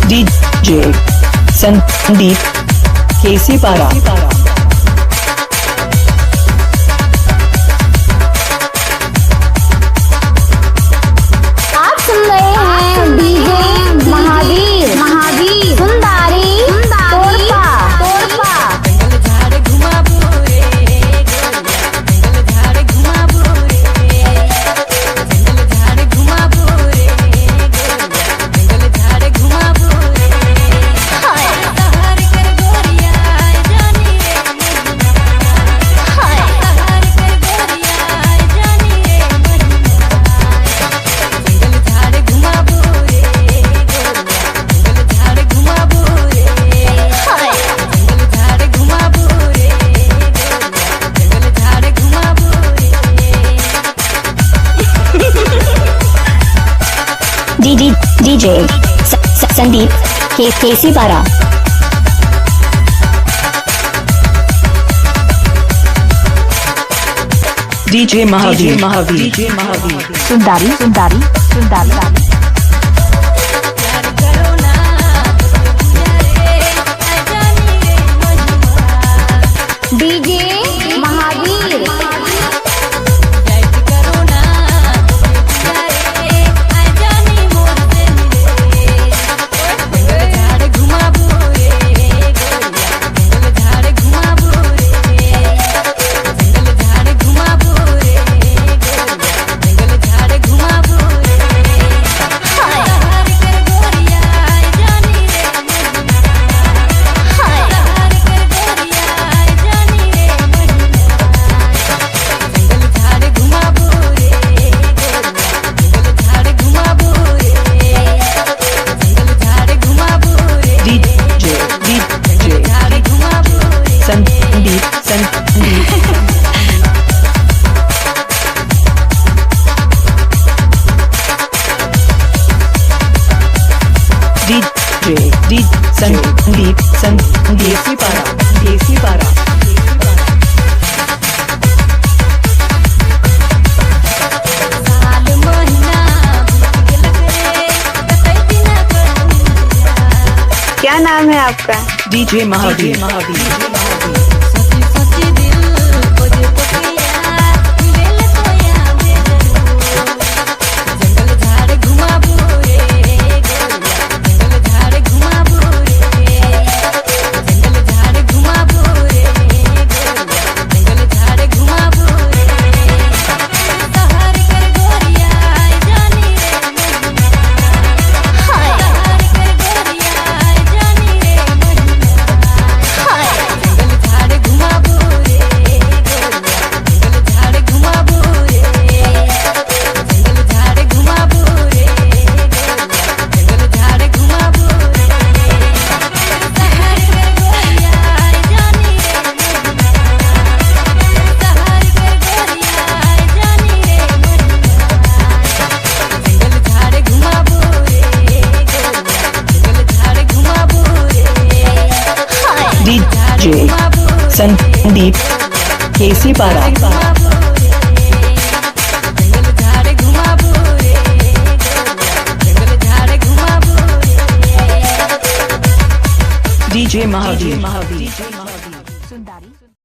DJ Sandeep Kesipara. आप सुन रहे हैं डीजे महावीर महावीर सुंदारी तोरपा तोरपा। जंगल झाड़ घुमा बोरे जंगल झाड़ घुमा बोरे जंगल झाड़ घुमा बोरे जंगल झाड़ घुमा बोरे हाय सहार कर गोरिया जानी रे महीना हाय सहार कर गोरिया जानी रे महीना जंगल झाड़ घुमा बोरे जंगल झाड़ घुमा बोरे हाय जंगल झाड़ घुमा बोरे जंगल झाड़ घुमा बोरे DJ Sandeep Kesipara. DJ Mahavir. सुंदारी सुंदारी सुंदारी। प्यार करो ना रे जानी रे महीना डीजे महावीर लाइट करो ना रे जानी मोर से मिले जंगल झाड़ घुमा बोरे जंगल झाड़ घुमा बोरे जंगल झाड़ घुमा बोरे जंगल झाड़ घुमा बोरे हाय सहार कर गोरिया जानी रे महीना हाय सहार कर गोरिया जानी रे महीना जंगल झाड़ घुमा बोरे जंगल झाड़ घुमा बोरे जंगल झाड़ घुमा बोरे DJ झाड़ घुमा बोरे Sandeep. DJ Sandeep Kesipara. साल महीना बीत गेल करे कतई दिन करूँ क्या नाम है आपका? DJ Mahavir. सोची सोची दिल खोजे पोतिया मिलेल कोया बेजरू जंगल झाड़ घुमा बोरे जंगल झाड़ घुमा बोरे जंगल झाड़ घुमा बोरे जंगल झाड़ घुमा बोरे सहार कर गोरिया जानी रे महीना हाय सहार कर गोरिया जानी रे महीना हाय जंगल झाड़ घुमा बोरे जंगल झाड़ घुमा बोरे जंगल झाड़ घुमा बोरे जंगल झाड़ घुमा बोरे सहार कर गोरिया जानी रे महीना सहार कर गोरिया जानी रे महीना जंगल झाड़ घुमा बोरे जंगल झाड़ घुमा बोरे हाय DJ Sandeep Kesipara. जंगल झाड़ घुमा बोरे जंगल झाड़ घुमा बोरे DJ Mahavir.